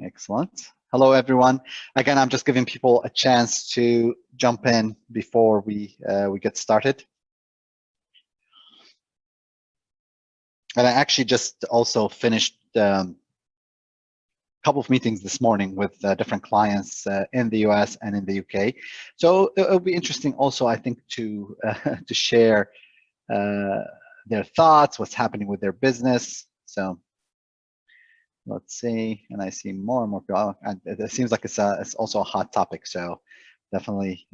Excellent. Hello, everyone. Again, I'm just giving people a chance to jump in before we get started. And I actually just also finished a couple of meetings this morning with different clients in the US and in the UK. So it'll be interesting also, I think, to to share their thoughts, what's happening with their business. So let's see, and I see more and more people. And it seems like it's also a hot topic. So definitely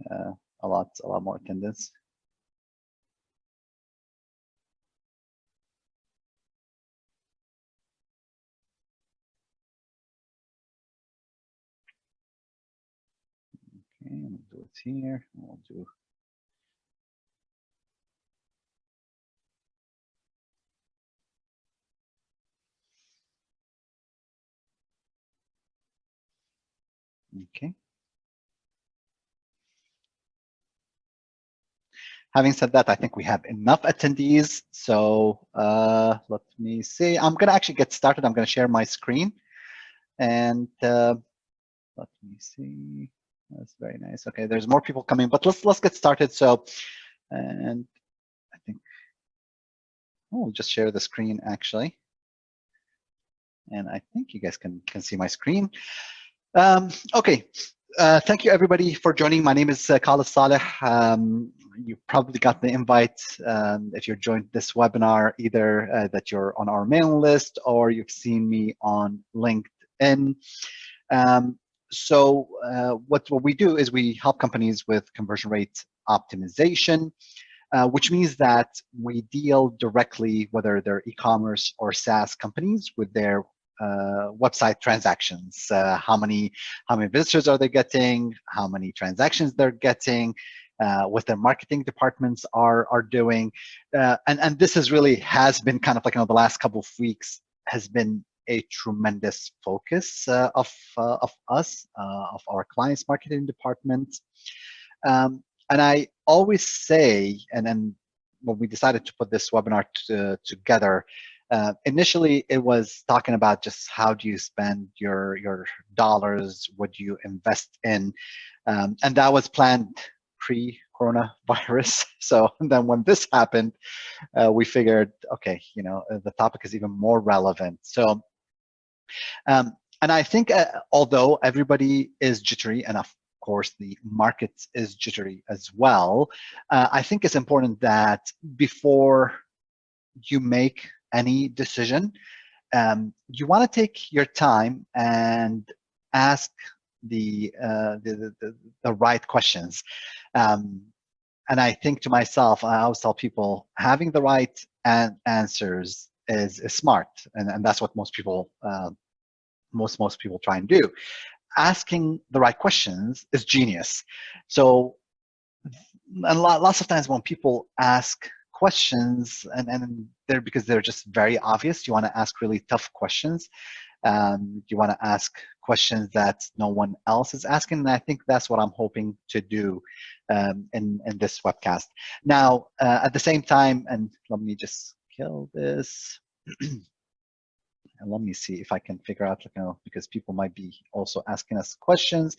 a lot more attendance. Okay, I'm gonna do it here. We'll do. Okay. Having said that, I think we have enough attendees. So let me see. I'm gonna actually get started. I'm gonna share my screen, and let me see. That's very nice. Okay, there's more people coming, but let's get started. So, and I think we'll just share the screen actually, and I think you guys can see my screen. Okay. Thank you, everybody, for joining. My name is Khalid Saleh. You probably got the invite if you joined this webinar, either that you're on our mailing list or you've seen me on LinkedIn. What we do is we help companies with conversion rate optimization, which means that we deal directly, whether they're e-commerce or SaaS companies, with their website transactions. How many visitors are they getting? How many transactions they're getting? What their marketing departments are doing, and this is really has been kind of like the last couple of weeks has been a tremendous focus of us, of our clients' marketing departments. And I always say, and then when we decided to put this webinar together, initially it was talking about just how do you spend your dollars, what do you invest in, and that was planned pre-coronavirus. So then when this happened, we figured, okay, the topic is even more relevant. So, and I think although everybody is jittery, and of course the market is jittery as well, I think it's important that before you make any decision, you want to take your time and ask the right questions. And I think to myself, I always tell people, having the right answers is smart, and that's what most people most people try and do. Asking the right questions is genius. So, and lots of times when people ask questions, and they're because they're just very obvious, you want to ask really tough questions. You want to ask questions that no one else is asking, and I think that's what I'm hoping to do in this webcast. Now, at the same time, and let me just kill this. And let me see if I can figure out, because people might be also asking us questions.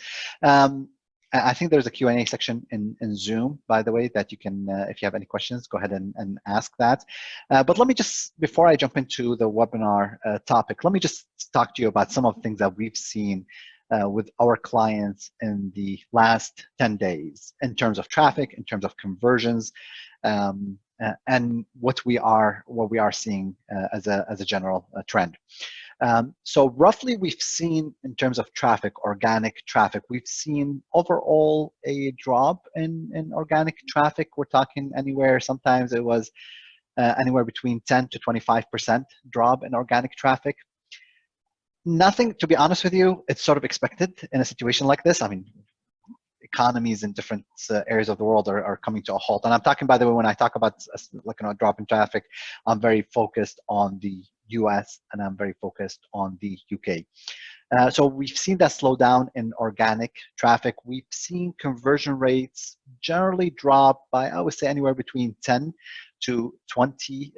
I think there's a Q&A section in Zoom, by the way, that you can, if you have any questions, go ahead and ask that. But let me just, before I jump into the webinar topic, let me just talk to you about some of the things that we've seen with our clients in the last 10 days in terms of traffic, in terms of conversions, and what we are seeing as a general trend. So roughly, we've seen in terms of traffic, organic traffic, we've seen overall a drop in organic traffic. We're talking anywhere, sometimes it was anywhere between 10 to 25% drop in organic traffic. Nothing, to be honest with you, it's sort of expected in a situation like this. I mean, economies in different areas of the world are coming to a halt. And I'm talking, by the way, when I talk about a drop in traffic, I'm very focused on the US and I'm very focused on the UK. So we've seen that slowdown in organic traffic. We've seen conversion rates generally drop by, I would say, anywhere between 10 to 20%.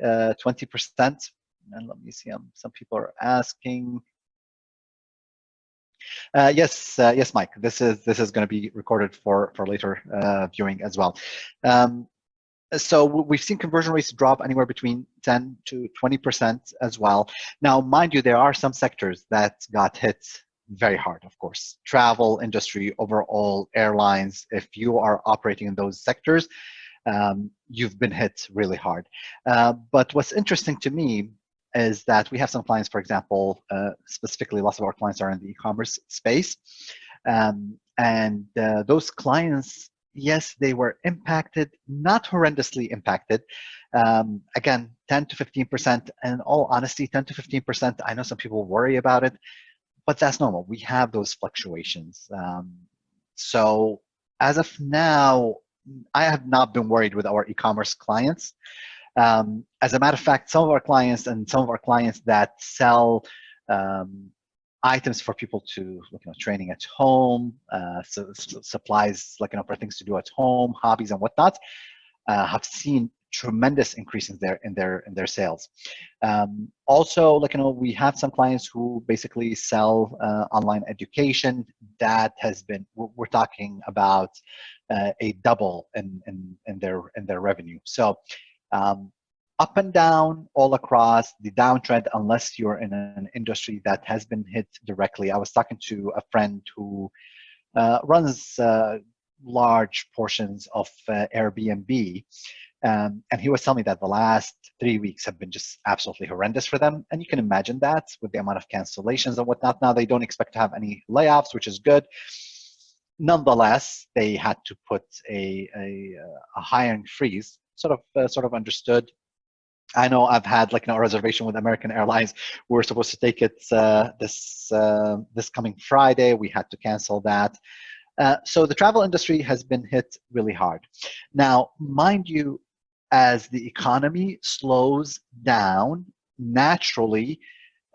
And let me see, some people are asking, Yes, Mike. This is going to be recorded for later viewing as well. Um, so we've seen conversion rates drop anywhere between 10 to 20% as well. Now, mind you, there are some sectors that got hit very hard, of course. Travel industry, overall, airlines. If you are operating in those sectors, you've been hit really hard. But what's interesting to me is that we have some clients, for example, specifically lots of our clients are in the e-commerce space. And those clients, yes, they were impacted, not horrendously impacted. Again, 10 to 15%. And in all honesty, 10 to 15%, I know some people worry about it, but that's normal. We have those fluctuations. So as of now, I have not been worried with our e-commerce clients. As a matter of fact, some of our clients that sell items for people to, training at home, supplies, for things to do at home, hobbies and whatnot, have seen tremendous increase in their sales. Also, we have some clients who basically sell online education. That has been, we're talking about a double in their revenue. So up and down, all across the downtrend, unless you're in an industry that has been hit directly. I was talking to a friend who runs large portions of Airbnb. And he was telling me that the last 3 weeks have been just absolutely horrendous for them. And you can imagine that with the amount of cancellations and whatnot. Now, they don't expect to have any layoffs, which is good. Nonetheless, they had to put a hiring freeze, sort of understood. I know I've had a reservation with American Airlines. We were supposed to take it this coming Friday. We had to cancel that. So the travel industry has been hit really hard. Now, mind you, as the economy slows down, naturally,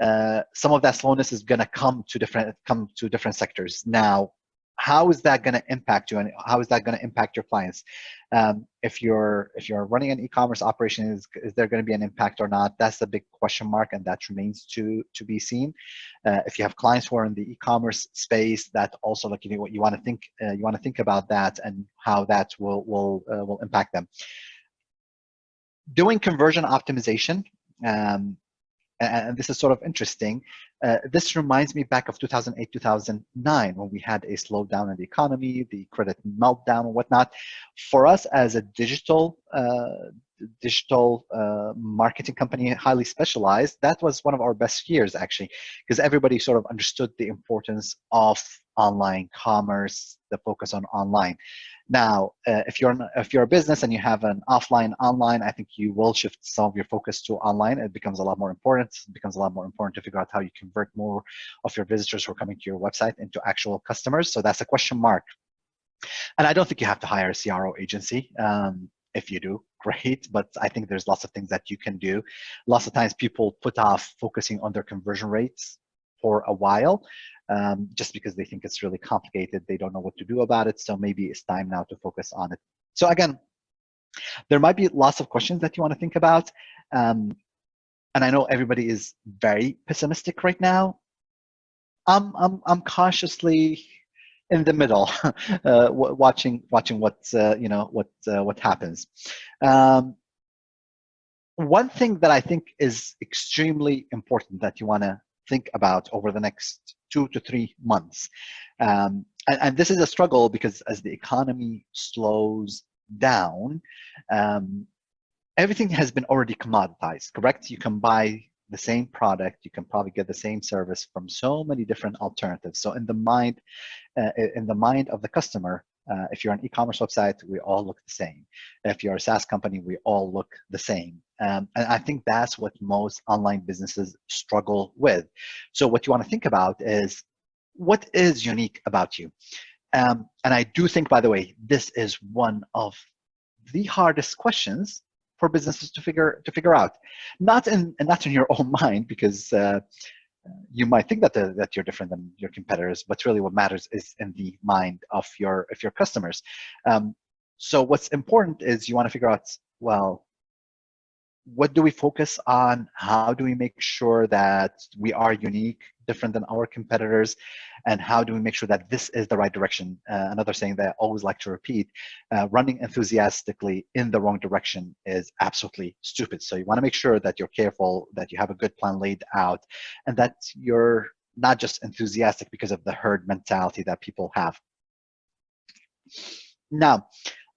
some of that slowness is going to come to different sectors. Now, how is that going to impact you, and how is that going to impact your clients? If you're running an e-commerce operation, is there going to be an impact or not? That's a big question mark, and that remains to be seen. If you have clients who are in the e-commerce space, that also what you want to think about that and how that will impact them. Doing conversion optimization. And this is sort of interesting. This reminds me back of 2008, 2009, when we had a slowdown in the economy, the credit meltdown and whatnot. For us as a digital marketing company, highly specialized, that was one of our best years, actually, because everybody sort of understood the importance of online commerce, the focus on online. Now, if you're a business and you have an offline, online, I think you will shift some of your focus to online. It becomes a lot more important. It becomes a lot more important to figure out how you convert more of your visitors who are coming to your website into actual customers. So that's a question mark. And I don't think you have to hire a CRO agency. If you do, great. But I think there's lots of things that you can do. Lots of times people put off focusing on their conversion rates for a while, just because they think it's really complicated. They don't know what to do about it. So maybe it's time now to focus on it. So again, there might be lots of questions that you want to think about. And I know everybody is very pessimistic right now. I'm cautiously in the middle, watching what happens. One thing that I think is extremely important that you want to think about over the next 2 to 3 months, and this is a struggle because as the economy slows down, everything has been already commoditized, correct? You can buy the same product, you can probably get the same service from so many different alternatives. So in the mind of the customer, if you're an e-commerce website, we all look the same. If you're a SaaS company, we all look the same. And I think that's what most online businesses struggle with. So what you want to think about is, what is unique about you? And I do think, by the way, this is one of the hardest questions for businesses to figure out. Not in your own mind, because you might think that you're different than your competitors, but really what matters is in the mind of your customers. So what's important is you want to figure out, well, what do we focus on? How do we make sure that we are unique, different than our competitors? And how do we make sure that this is the right direction? Another saying that I always like to repeat, running enthusiastically in the wrong direction is absolutely stupid. So you want to make sure that you're careful, that you have a good plan laid out, and that you're not just enthusiastic because of the herd mentality that people have. Now,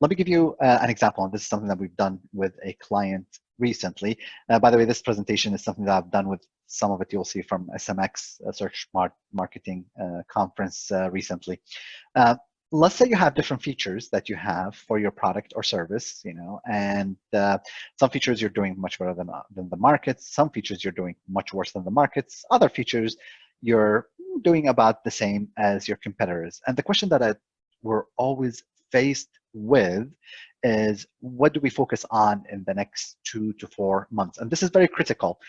let me give you an example, and this is something that we've done with a client recently. By the way, this presentation is something that I've done with some of it you'll see from SMX Search Marketing Conference recently. Let's say you have different features that you have for your product or service, and some features you're doing much better than the markets. Some features you're doing much worse than the markets. Other features you're doing about the same as your competitors. And the question that we're always faced with is, what do we focus on in the next 2 to 4 months? And this is very critical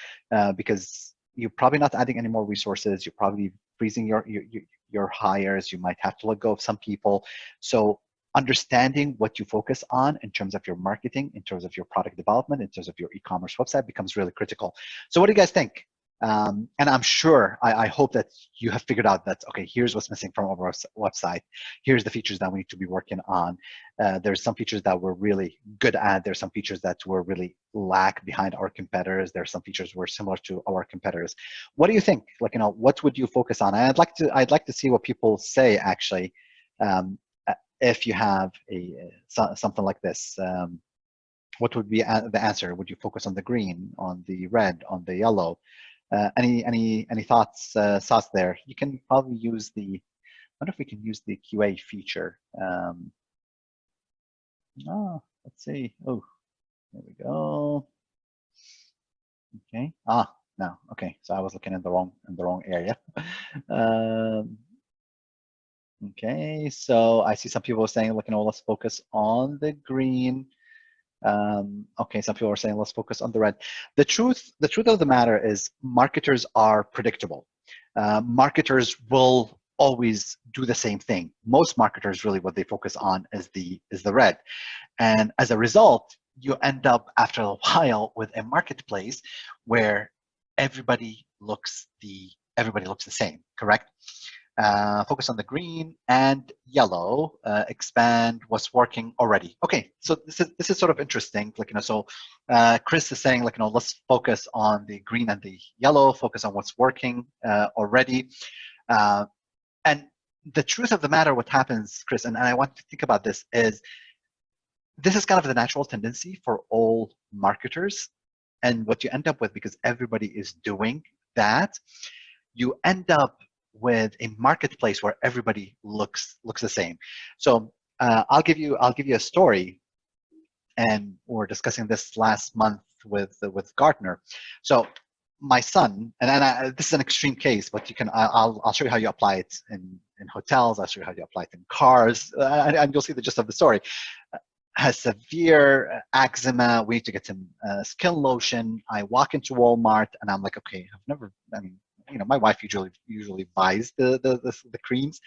because you're probably not adding any more resources. You're probably freezing your hires. You might have to let go of some people. So understanding what you focus on in terms of your marketing, in terms of your product development, in terms of your e-commerce website becomes really critical. So what do you guys think? And I'm sure, I hope that you have figured out that, okay, here's what's missing from our website. Here's the features that we need to be working on. There's some features that we're really good at. There's some features that we're really lag behind our competitors. There's some features we're similar to our competitors. What do you think? What would you focus on? And I'd like to see what people say, actually, if you have something like this. What would be the answer? Would you focus on the green, on the red, on the yellow? Any thoughts there? You can probably use I wonder if we can use the QA feature. Let's see. Oh, there we go. Okay. No. Okay. So I was looking in the wrong area. Okay. So I see some people saying, let's focus on the green. Okay, some people are saying let's focus on the red. The truth of the matter is, marketers are predictable. Marketers will always do the same thing. Most marketers, really, what they focus on is the red, and as a result, you end up after a while with a marketplace where everybody looks the same. Correct? Focus on the green and yellow, expand what's working already. Okay, so this is sort of interesting. So Chris is saying, let's focus on the green and the yellow, focus on what's working already. And the truth of the matter, what happens, Chris, and I want to think about this, is this is kind of the natural tendency for all marketers. And what you end up with, because everybody is doing that, you end up with a marketplace where everybody looks the same. So I'll give you a story, and we're discussing this last month with Gartner. So my son, and this is an extreme case, but I'll show you how you apply it in hotels. I'll show you how you apply it in cars, and you'll see the gist of the story. Has severe eczema. We need to get him skin lotion. I walk into Walmart and I'm like, okay, my wife usually buys the creams,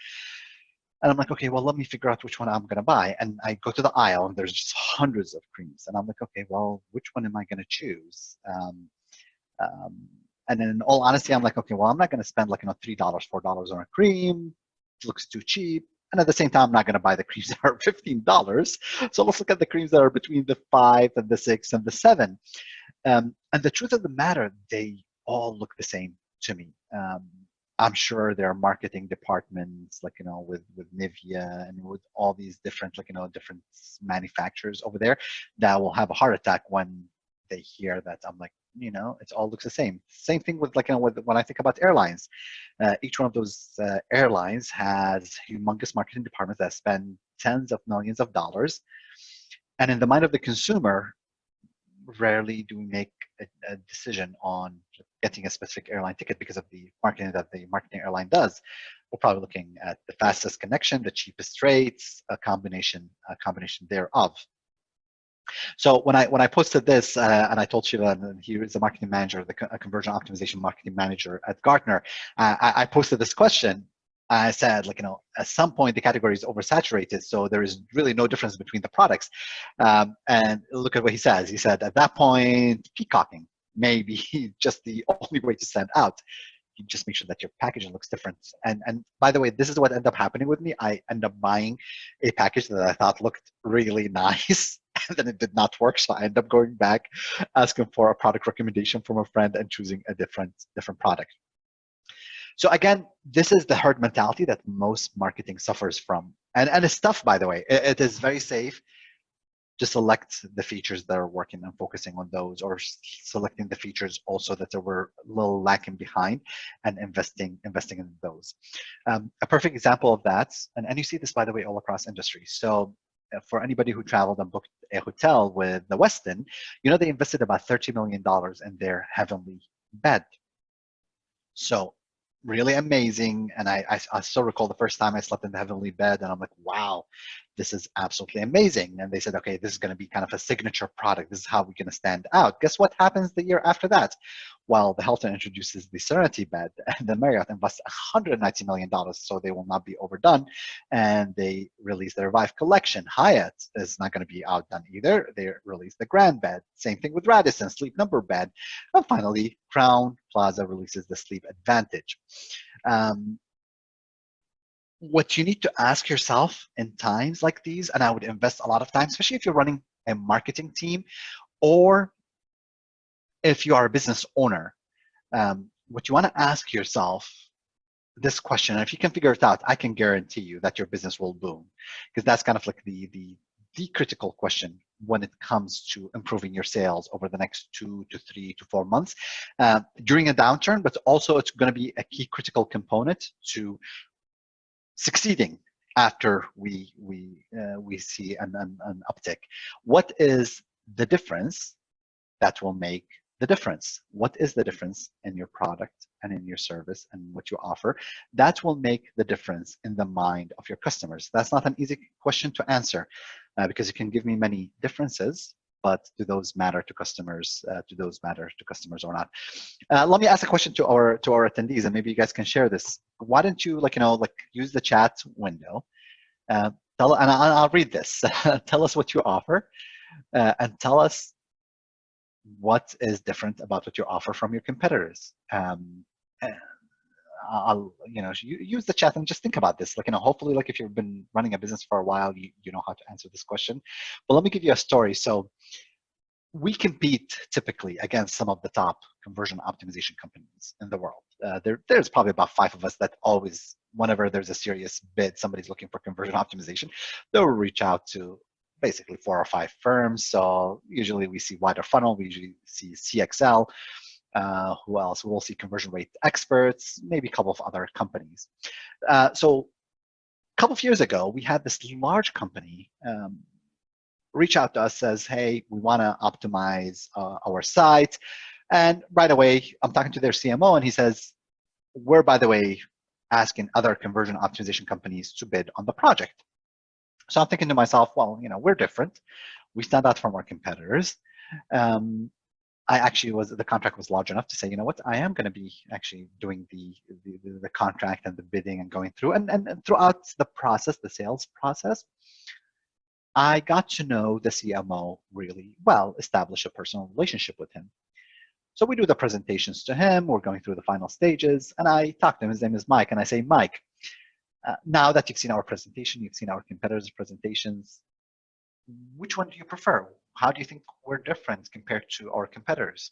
and I'm like, okay, well, let me figure out which one I'm gonna buy. And I go to the aisle and there's just hundreds of creams, and I'm like, okay, well, which one am I gonna choose? And then in all honesty, I'm like, okay, well, I'm not gonna spend $3, $4 on a cream. It looks too cheap. And at the same time, I'm not going to buy the creams that are $15. So let's look at the creams that are between the 5 and the 6 and the 7. And the truth of the matter, they all look the same to me. I'm sure there are marketing departments, with Nivea and with all these different, different manufacturers over there that will have a heart attack when they hear that. I'm like, it all looks the same. Same thing with when I think about airlines. Each one of those airlines has humongous marketing departments that spend tens of millions of dollars. And in the mind of the consumer, rarely do we make a decision on getting a specific airline ticket because of the marketing that the marketing airline does. We're probably looking at the fastest connection, the cheapest rates, a combination thereof. So when I posted this, and I told Sheila, and he is the marketing manager, the conversion optimization marketing manager at Gartner, I posted this question, I said, like, at some point the category is oversaturated, so there is really no difference between the products. And look at what he says. He said, at that point, peacocking may be just the only way to stand out. You just make sure that your packaging looks different. And by the way, this is what ended up happening with me. I ended up buying a package that I thought looked really nice, and then it did not work. So I ended up going back, asking for a product recommendation from a friend, and choosing a different product. So again, this is the herd mentality that most marketing suffers from. And it's tough, by the way. It is very safe to select the features that are working and focusing on those, or selecting the features also that were a little lacking behind, and investing in those. A perfect example of that, and you see this, by the way, all across industries. So for anybody who traveled and booked a hotel with the Westin, they invested about $30 million in their heavenly bed. So really amazing. And I still recall the first time I slept in the heavenly bed, and I'm like, wow, this is absolutely amazing. And they said, okay, this is going to be kind of a signature product. This is how we're going to stand out. Guess what happens the year after that? Well, the Hilton introduces the Serenity bed, and the Marriott invests $190 million, so they will not be overdone. And they release the Revive collection. Hyatt is not going to be outdone either. They release the Grand bed. Same thing with Radisson, Sleep Number bed. And finally, Crown Plaza releases the Sleep Advantage. What you need to ask yourself in times like these, and I would invest a lot of time, especially if you're running a marketing team, or if you are a business owner, what you want to ask yourself this question, and if you can figure it out, I can guarantee you that your business will boom, because that's kind of like the critical question when it comes to improving your sales over the next 2 to 3 to 4 months during a downturn, but also it's going to be a key critical component to succeeding after we see an uptick. What is the difference that will make the difference? What is the difference in your product and in your service and what you offer? That will make the difference in the mind of your customers. That's not an easy question to answer because you can give me many differences, but do those matter to customers? Do those matter to customers or not? Let me ask a question to our attendees, and maybe you guys can share this. Why don't you use the chat window? And I'll read this. Tell us what you offer, and tell us what is different about what you offer from your competitors. I'll use the chat and just think about this. Hopefully, if you've been running a business for a while, you know how to answer this question. But let me give you a story. So we compete typically against some of the top conversion optimization companies in the world. There's probably about 5 of us that always, whenever there's a serious bid, somebody's looking for conversion optimization, they'll reach out to basically 4 or 5 firms. So usually we see Wider Funnel, we usually see CXL. Who else? We'll see conversion rate experts, maybe a couple of other companies. So a couple of years ago, we had this large company reach out to us, says, hey, we want to optimize our site. And right away, I'm talking to their CMO, and he says, we're, by the way, asking other conversion optimization companies to bid on the project. So I'm thinking to myself, well, we're different. We stand out from our competitors. I actually the contract was large enough to say, you know what, I am going to be actually doing the contract and the bidding and going through. And throughout the process, the sales process, I got to know the CMO really well, establish a personal relationship with him. So we do the presentations to him. We're going through the final stages. And I talk to him. His name is Mike. And I say, Mike, now that you've seen our presentation, you've seen our competitors' presentations, which one do you prefer? How do you think we're different compared to our competitors?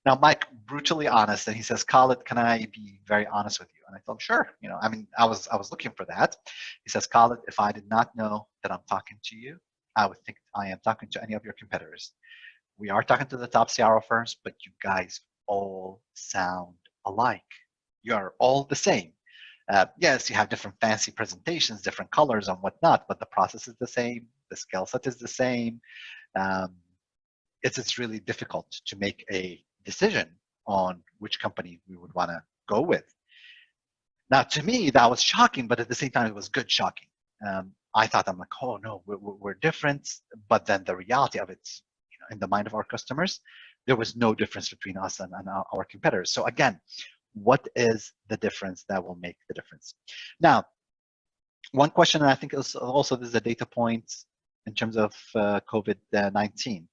Now, Mike, brutally honest, and he says, Khalid, can I be very honest with you? And I told him, sure. I was looking for that. He says, Khalid, if I did not know that I'm talking to you, I would think I am talking to any of your competitors. We are talking to the top CRO firms, but you guys all sound alike. You are all the same. Yes, you have different fancy presentations, different colors and whatnot, but the process is the same. The skill set is the same. It's really difficult to make a decision on which company we would want to go with. Now, to me, that was shocking, but at the same time, it was good shocking. I thought, I'm like, oh no, we're different. But then the reality of it, in the mind of our customers, there was no difference between us and our competitors. So again, What is the difference that will make the difference? Now, one question, and I think also this is a data point in terms of COVID-19.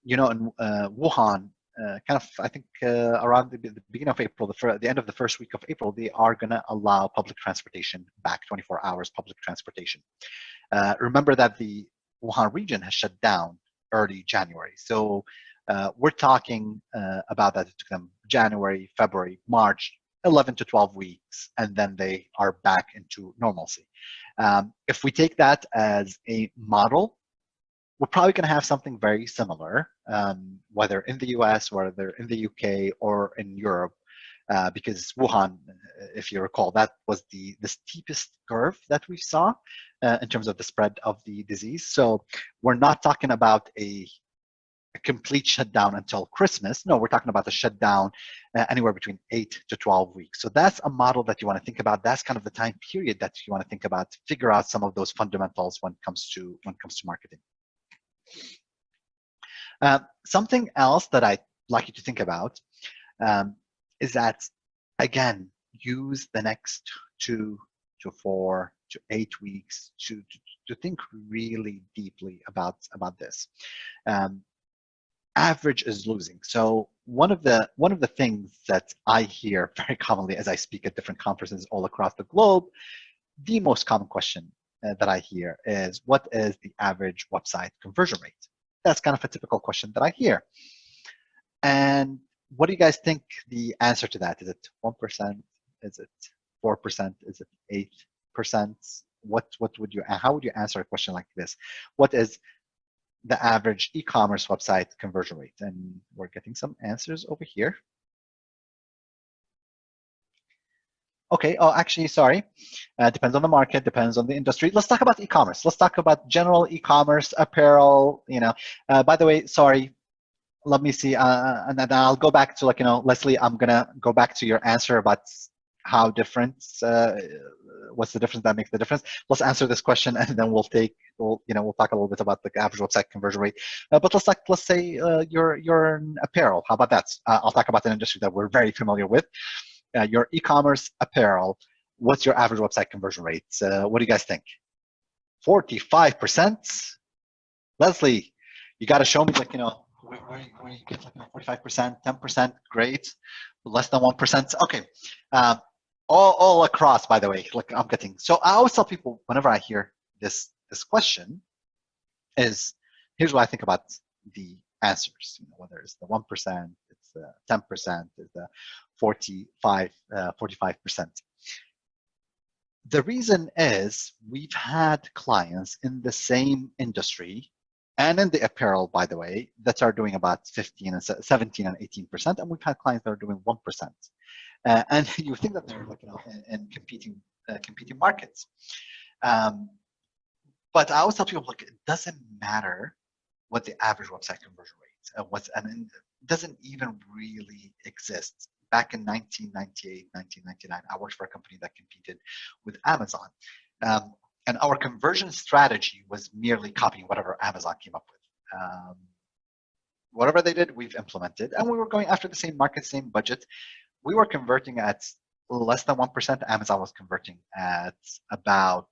In Wuhan, kind of, I think around the beginning of April, the end of the first week of April, they are going to allow public transportation back, 24 hours public transportation. Remember that the Wuhan region has shut down early January. So we're talking about that. It took them January, February, March, 11 to 12 weeks, and then they are back into normalcy. If we take that as a model, we're probably going to have something very similar, whether in the US, whether in the UK, or in Europe, because Wuhan, if you recall, that was the steepest curve that we saw in terms of the spread of the disease. So we're not talking about a complete shutdown until Christmas. No, we're talking about a shutdown anywhere between 8 to 12 weeks. So that's a model that you want to think about. That's kind of the time period that you want to think about, figure out some of those fundamentals when it comes to marketing. Something else that I'd like you to think about is that, again, use the next 2 to 4 to 8 weeks to think really deeply about this. Average is losing. So one of the things that I hear very commonly as I speak at different conferences all across the globe, the most common question that I hear is, what is the average website conversion rate? That's kind of a typical question that I hear. And what do you guys think the answer to that? Is it 1%? Is it 4%? Is it 8%? How would you answer a question like this? What is the average e-commerce website conversion rate? And we're getting some answers over here. Okay, oh, actually, sorry. Depends on the market, depends on the industry. Let's talk about e-commerce. Let's talk about general e-commerce, apparel, by the way, sorry, let me see, and then I'll go back to, Leslie, I'm gonna go back to your answer about how different, what's the difference that makes the difference. Let's answer this question, and then we'll talk a little bit about the average website conversion rate. But let's say you're in apparel. How about that? I'll talk about an industry that we're very familiar with. Your e-commerce apparel, what's your average website conversion rate? What do you guys think? 45%? Leslie, you got to show me, where you get 45%, 10%, great. Less than 1%, okay. All across, by the way, I'm getting. So I always tell people whenever I hear this question is, here's what I think about the answers, whether it's the 1%, it's the 10%, it's the 45%. The reason is we've had clients in the same industry and in the apparel, by the way, that are doing about 15 and 17 and 18%, and we've had clients that are doing 1%. And you think that they're in competing markets. But I always tell people, look, it doesn't matter what the average website conversion rate was, and it doesn't even really exist. Back in 1998, 1999, I worked for a company that competed with Amazon. And our conversion strategy was merely copying whatever Amazon came up with. Whatever they did, we've implemented. And we were going after the same market, same budget. We were converting at less than 1%. Amazon was converting at about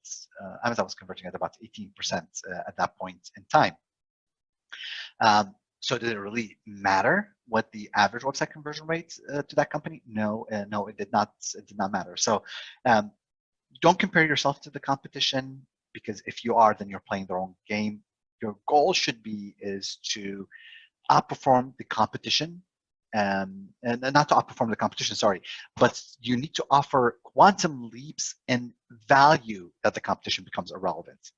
18% at that point in time. So did it really matter what the average website conversion rate to that company? No, no, it did not. It did not matter. So don't compare yourself to the competition, because if you are, then you're playing the wrong game. Your goal should be is to outperform the competition, and not to outperform the competition, sorry, but you need to offer quantum leaps in value that the competition becomes irrelevant.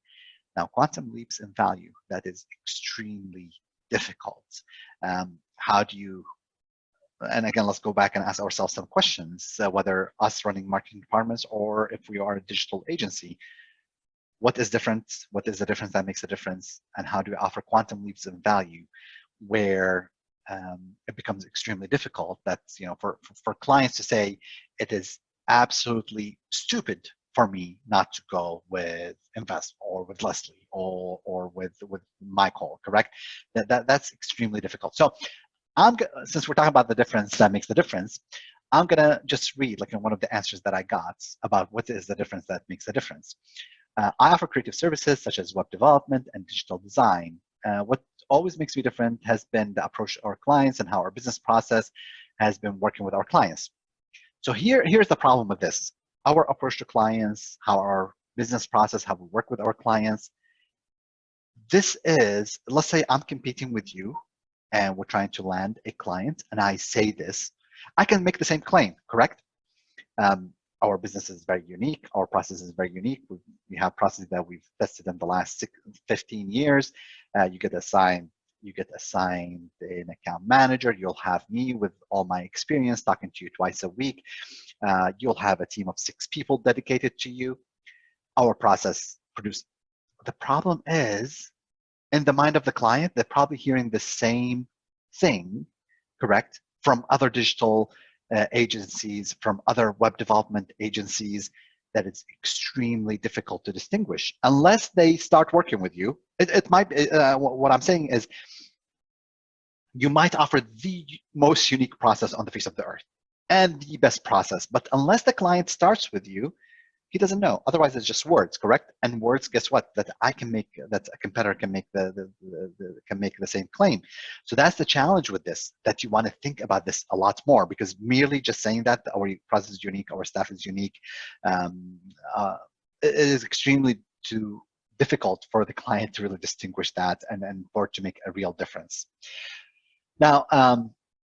Now, quantum leaps in value, that is extremely difficult. How do you, and again, let's go back and ask ourselves some questions, whether us running marketing departments or if we are a digital agency, what is different? What is the difference that makes a difference? And how do we offer quantum leaps in value where it becomes extremely difficult? That's, for clients to say, it is absolutely stupid for me not to go with Invest or with Leslie or with Michael, correct? That's extremely difficult. So since we're talking about the difference that makes the difference, I'm gonna just read like one of the answers that I got about what is the difference that makes a difference. I offer creative services such as web development and digital design. What always makes me different has been the approach to our clients and how our business process has been working with our clients. So here's the problem with this. Our approach to clients, how our business process, how we work with our clients. This is, let's say I'm competing with you and we're trying to land a client and I say this, I can make the same claim, correct? Our business is very unique. Our process is very unique. We have processes that we've tested in the last 15 years. You get assigned an account manager. You'll have me with all my experience talking to you twice a week. You'll have a team of 6 people dedicated to you. Our process produced. The problem is, in the mind of the client, they're probably hearing the same thing, correct, from other digital agencies, from other web development agencies, that it's extremely difficult to distinguish unless they start working with you. It might, what I'm saying is, you might offer the most unique process on the face of the earth and the best process, but unless the client starts with you, he doesn't know. Otherwise, it's just words, correct? And words, guess what? That I can make, that a competitor can make can make the same claim. So that's the challenge with this. That you want to think about this a lot more, because merely just saying that our process is unique, our staff is unique, it is extremely too difficult for the client to really distinguish that and for it to make a real difference. Now,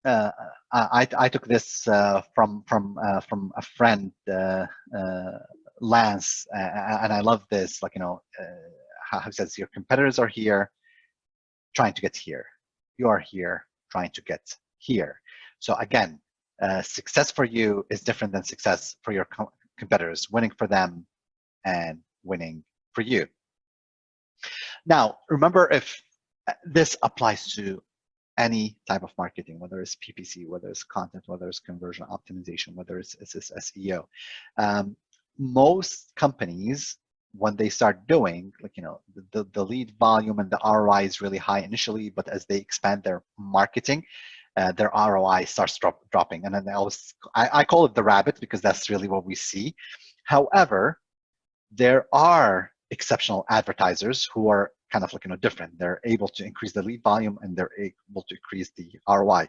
I took this from a friend, Lance, and I love this. Like, how he says, your competitors are here trying to get here. You are here trying to get here. So again, success for you is different than success for your competitors. Winning for them and winning for you. Now, remember, if this applies to any type of marketing, whether it's PPC, whether it's content, whether it's conversion optimization, whether it's SEO. Most companies, when they start doing, like, the lead volume and the ROI is really high initially, but as they expand their marketing, their ROI starts dropping. And then I call it the rabbit, because that's really what we see. However, there are exceptional advertisers who are kind of like, different. They're able to increase the lead volume and they're able to increase the ROI.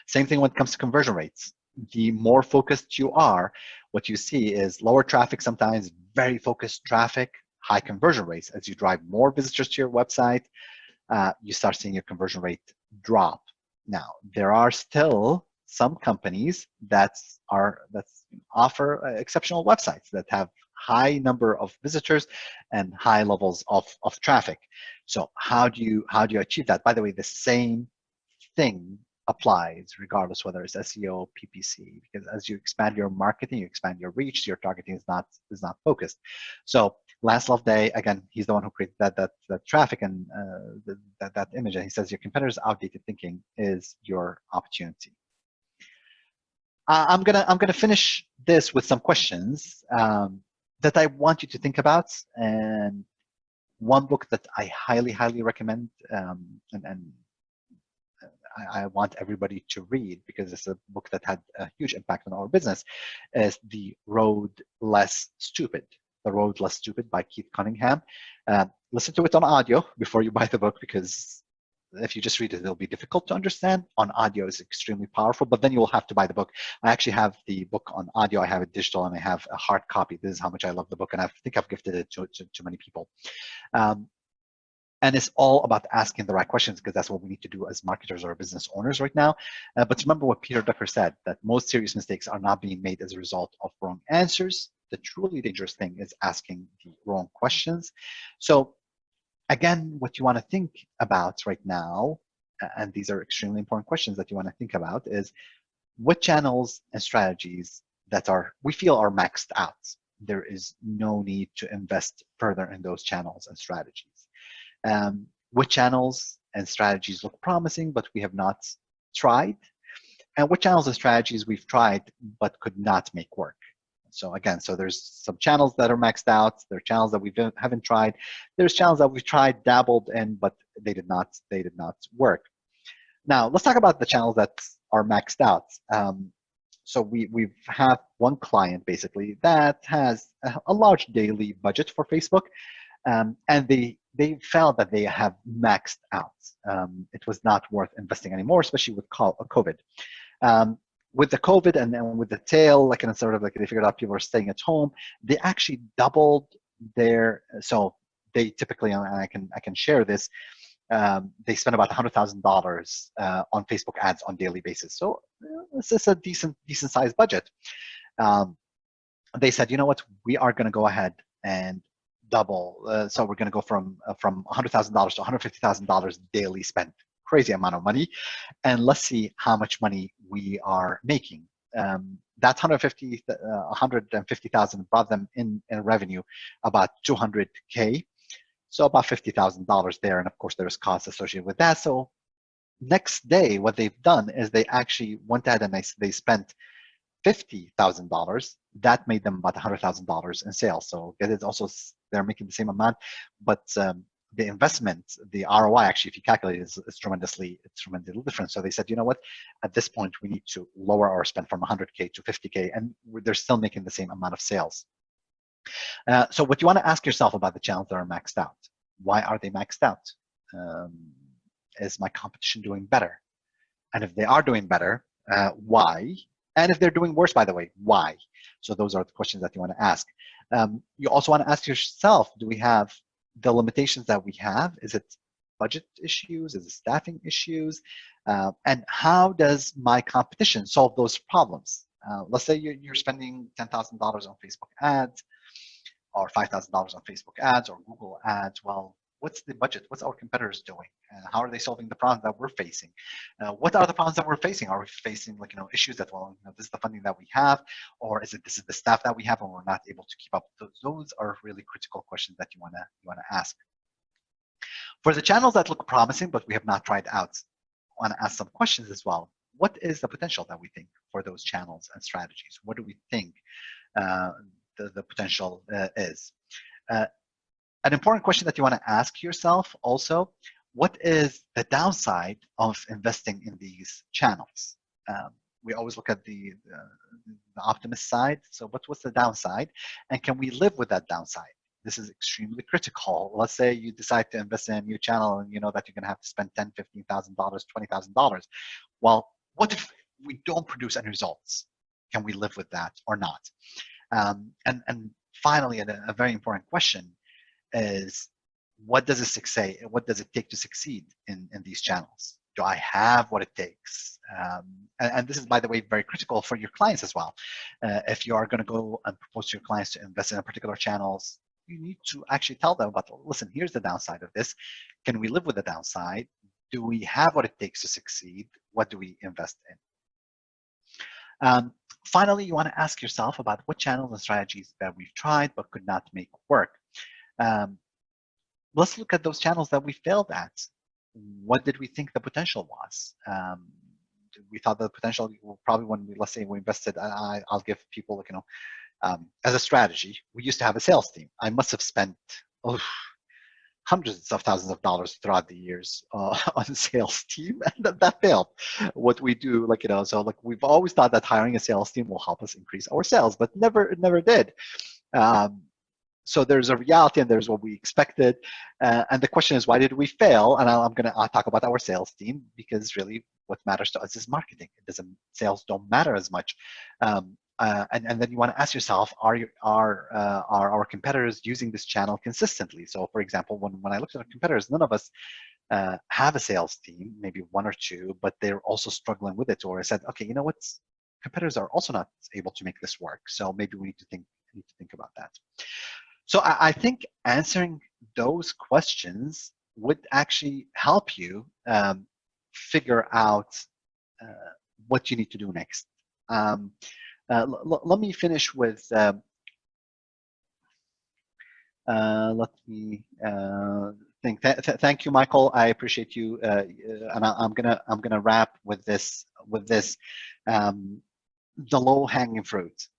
Same thing when it comes to conversion rates. The more focused you are, what you see is lower traffic, sometimes very focused traffic, high conversion rates. As you drive more visitors to your website, you start seeing your conversion rate drop. Now, there are still some companies that offer exceptional websites that have high number of visitors and high levels of traffic. So how do you achieve that? By the way, the same thing applies regardless whether it's SEO, PPC, because as you expand your marketing, you expand your reach, your targeting is not focused. So Lance Loveday, again, he's the one who created that traffic and that image, and he says your competitor's outdated thinking is your opportunity. I'm gonna finish this with some questions that I want you to think about, and one book that I highly recommend, and I want everybody to read, because it's a book that had a huge impact on our business, is The Road Less Stupid. The Road Less Stupid by Keith Cunningham. Listen to it on audio before you buy the book, because if you just read it, it'll be difficult to understand. On audio is extremely powerful, but then you will have to buy the book. I actually have the book on audio, I have it digital, and I have a hard copy. This is how much I love the book, and I think I've gifted it to many people. And it's all about asking the right questions, because that's what we need to do as marketers or business owners right now. But remember what Peter Drucker said, that most serious mistakes are not being made as a result of wrong answers. The truly dangerous thing is asking the wrong questions. So again, what you want to think about right now, and these are extremely important questions that you want to think about, is what channels and strategies that we feel are maxed out. There is no need to invest further in those channels and strategies. What channels and strategies look promising, but we have not tried, and what channels and strategies we've tried but could not make work. So again, there's some channels that are maxed out. There are channels that we haven't tried. There's channels that we've tried, dabbled in, but they did not work. Now let's talk about the channels that are maxed out. So we have one client basically that has a large daily budget for Facebook, and they felt that they have maxed out. It was not worth investing anymore, especially with COVID. Um, with the COVID and then with the tail, like, and sort of like they figured out people are staying at home, they actually doubled their. So they typically, and I can share this. They spend about $100,000 on Facebook ads on daily basis. So this is a decent sized budget. Um, they said, you know what, we are going to go ahead and double. So we're going to go from $100,000 to $150,000 daily spent. Crazy amount of money, and let's see how much money we are making. That 150,000 brought them in revenue about 200K. So about $50,000 there, and of course there's costs associated with that. So next day, what they've done is they actually went ahead and they spent $50,000. That made them about $100,000 in sales. So it is also, they're making the same amount, but the investment, the ROI, actually, if you calculate it, is tremendously different. So they said, you know what, at this point, we need to lower our spend from 100K to 50K, and they're still making the same amount of sales. So what you want to ask yourself about the channels that are maxed out: why are they maxed out? Is my competition doing better? And if they are doing better, why? And if they're doing worse, by the way, why? So those are the questions that you want to ask. You also want to ask yourself, do we have the limitations that we have? Is it budget issues? Is it staffing issues? And how does my competition solve those problems? Let's say you're spending $10,000 on Facebook ads, or $5,000 on Facebook ads or Google ads. Well, what's the budget? What's our competitors doing? How are they solving the problems that we're facing? What are the problems that we're facing? Are we facing, like, issues that, well, this is the funding that we have, or is it this is the staff that we have and we're not able to keep up? Those are really critical questions that you wanna ask. For the channels that look promising but we have not tried out, I want to ask some questions as well. What is the potential that we think for those channels and strategies? What do we think the potential is? An important question that you want to ask yourself also: what is the downside of investing in these channels? We always look at the optimist side. So what's the downside, and can we live with that downside? This is extremely critical. Let's say you decide to invest in a new channel and you know that you're going to have to spend $10,000, $15,000, $20,000. Well, what if we don't produce any results? Can we live with that or not? And finally, a very important question is, what does it take to succeed in these channels? Do I have what it takes? And this is, by the way, very critical for your clients as well. If you are going to go and propose to your clients to invest in a particular channels, you need to actually tell them about, listen, here's the downside of this. Can we live with the downside? Do we have what it takes to succeed? What do we invest in? Finally, you want to ask yourself about what channels and strategies that we've tried but could not make work. Let's look at those channels that we failed at. What did we think the potential was? We thought the potential, probably when let's say we invested, I'll give people, as a strategy, we used to have a sales team. I must have spent hundreds of thousands of dollars throughout the years on a sales team, and that failed. What we do, we've always thought that hiring a sales team will help us increase our sales, but it never did. So there's a reality and there's what we expected. And the question is, why did we fail? And I'll talk about our sales team, because really what matters to us is marketing. Sales don't matter as much. And then you want to ask yourself, are our competitors using this channel consistently? So for example, when I looked at our competitors, none of us have a sales team, maybe one or two, but they're also struggling with it. Or I said, okay, you know what? Competitors are also not able to make this work. So maybe we need to think about that. So I think answering those questions would actually help you figure out what you need to do next. Let me finish with. Let me think. Thank you, Michael. I appreciate you, and I'm gonna wrap with this. The low-hanging fruit.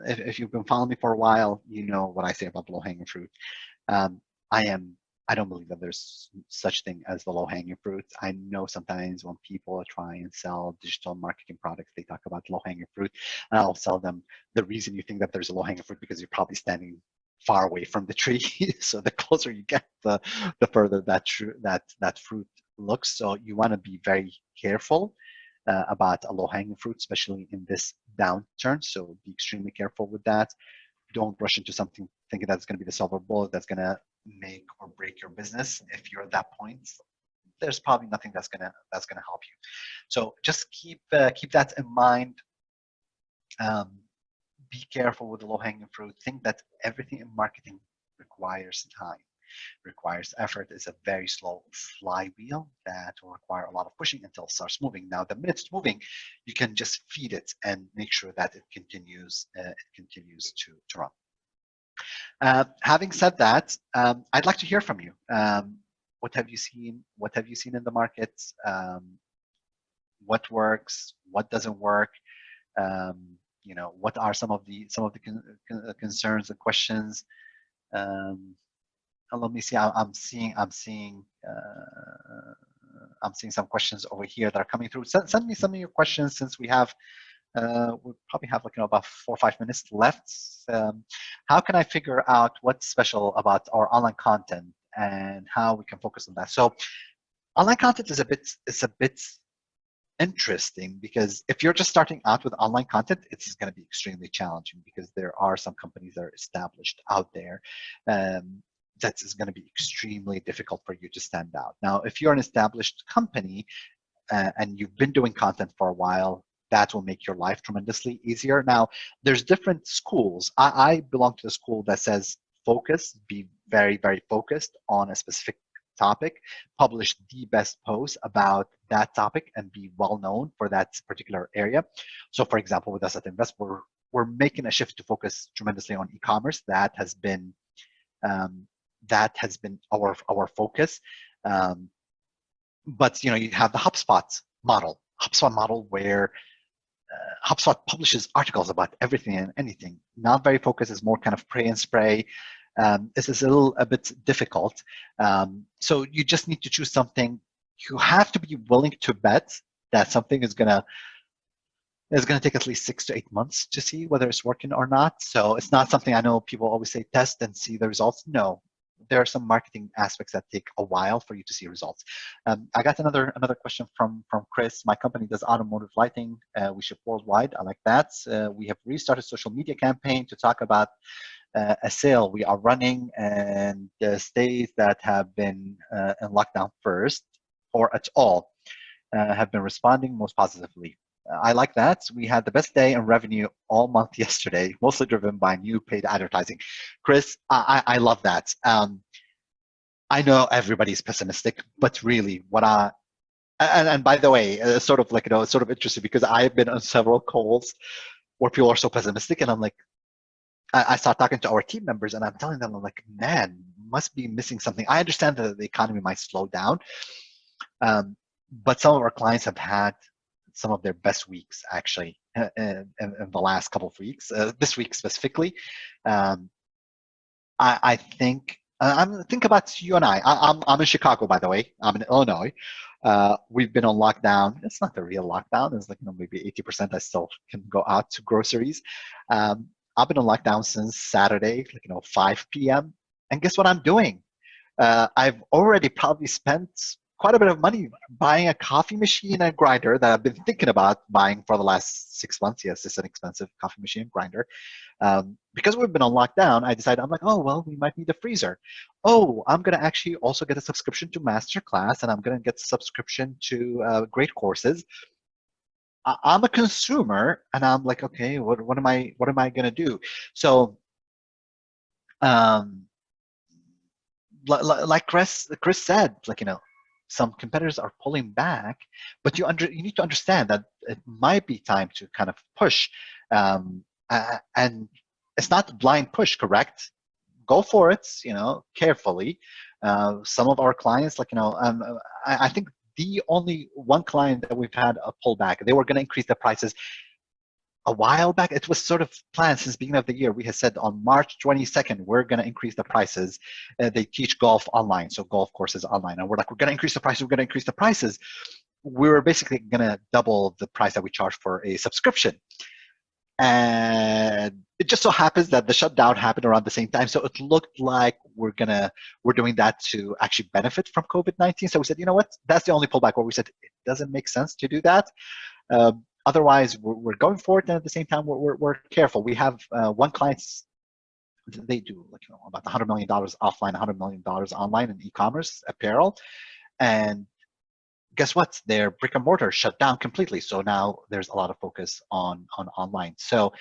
If you've been following me for a while, you know what I say about low-hanging fruit. I am I don't believe that there's such thing as the low-hanging fruit. I know sometimes when people try and sell digital marketing products, they talk about low-hanging fruit, and I'll sell them the reason you think that there's a low-hanging fruit because you're probably standing far away from the tree. So the closer you get, the further that fruit looks. So you want to be very careful about a low-hanging fruit, especially in this downturn. So be extremely careful with that. Don't rush into something thinking that's going to be the silver bullet that's going to make or break your business. If you're at that point, there's probably nothing that's gonna help you. So just keep that in mind. Be careful with the low-hanging fruit. Think that everything in marketing requires time, requires effort. It's a very slow flywheel that will require a lot of pushing until it starts moving. Now, the minute it's moving, you can just feed it and make sure that it continues to run. Having said that, I'd like to hear from you. What have you seen? What have you seen in the markets? What works? What doesn't work? What are some of the concerns and questions? Let me see. I'm seeing some questions over here that are coming through. Send me some of your questions since we have. We probably have about 4 or 5 minutes left. How can I figure out what's special about our online content and how we can focus on that? So online content is a bit interesting because if you're just starting out with online content, it's going to be extremely challenging because there are some companies that are established out there. That is going to be extremely difficult for you to stand out. Now, if you're an established company and you've been doing content for a while, that will make your life tremendously easier. Now, there's different schools. I belong to the school that says focus, be very, very focused on a specific topic, publish the best post about that topic, and be well known for that particular area. So, for example, with us at Invest, we're making a shift to focus tremendously on e-commerce. That has been our focus. But you have the HubSpot model where HubSpot publishes articles about everything and anything. Not very focused, is more kind of pray and spray. This is a bit difficult. So you just need to choose something. You have to be willing to bet that something is gonna take at least 6 to 8 months to see whether it's working or not. So it's not something, I know people always say test and see the results. No, there are some marketing aspects that take a while for you to see results. I got another question from Chris. My company does automotive lighting. We ship worldwide. I like that. We have restarted social media campaign to talk about a sale we are running, and the states that have been in lockdown first or at all have been responding most positively. I like that. We had the best day in revenue all month yesterday, mostly driven by new paid advertising. Chris, I love that. I know everybody's pessimistic, but really and by the way, it's sort of interesting because I've been on several calls where people are so pessimistic, and I'm like, I start talking to our team members and I'm telling them, I'm like, man, must be missing something. I understand that the economy might slow down, but some of our clients have had some of their best weeks actually in the last couple of weeks. This week specifically, I think think about you and I'm in Chicago, by the way. I'm in Illinois. We've been on lockdown. It's not the real lockdown. It's like maybe 80%. I still can go out to groceries. I've been on lockdown since Saturday, 5 p.m. And guess what I'm doing? I've already probably spent quite a bit of money buying a coffee machine and grinder that I've been thinking about buying for the last 6 months. Yes, it's an expensive coffee machine and grinder. Because we've been on lockdown, I decided, I'm like, oh, well, we might need a freezer. Oh, I'm going to actually also get a subscription to Masterclass, and I'm going to get a subscription to Great Courses. I'm a consumer, and I'm like, okay, what am I going to do? So, like Chris said, some competitors are pulling back, but you need to understand that it might be time to kind of push, and it's not a blind push, correct? Go for it, carefully. Some of our clients, I think the only one client that we've had a pullback, they were going to increase the prices a while back, it was sort of planned since the beginning of the year. We had said on March 22nd, we're going to increase the prices. They teach golf online, so golf courses online. And we're like, we're going to increase the prices, we're going to increase the prices. We were basically going to double the price that we charge for a subscription. And it just so happens that the shutdown happened around the same time. So it looked like we're doing that to actually benefit from COVID-19. So we said, you know what, that's the only pullback where we said it doesn't make sense to do that. Otherwise, we're going for it, and at the same time, we're careful. We have one client, they do like about $100 million offline, $100 million online in e-commerce apparel, and guess what? Their brick and mortar shut down completely. So now there's a lot of focus on online. So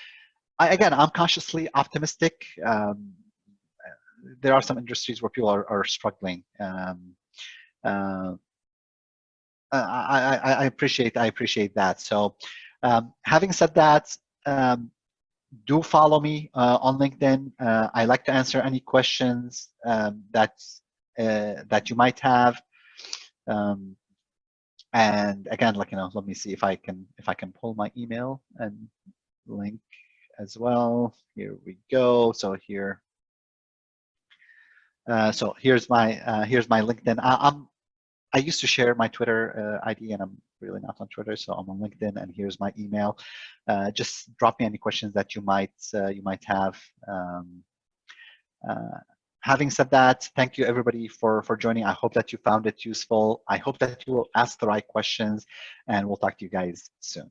I'm cautiously optimistic. There are some industries where people are struggling. I appreciate that. So having said that, do follow me on LinkedIn. I like to answer any questions that you might have. And again, like, let me see if I can pull my email and link as well. Here we go. So here. So here's my LinkedIn. I used to share my Twitter ID, and I'm really not on Twitter, so I'm on LinkedIn. And here's my email. Just drop me any questions that you might have. Having said that, thank you everybody for joining. I hope that you found it useful. I hope that you will ask the right questions, and we'll talk to you guys soon.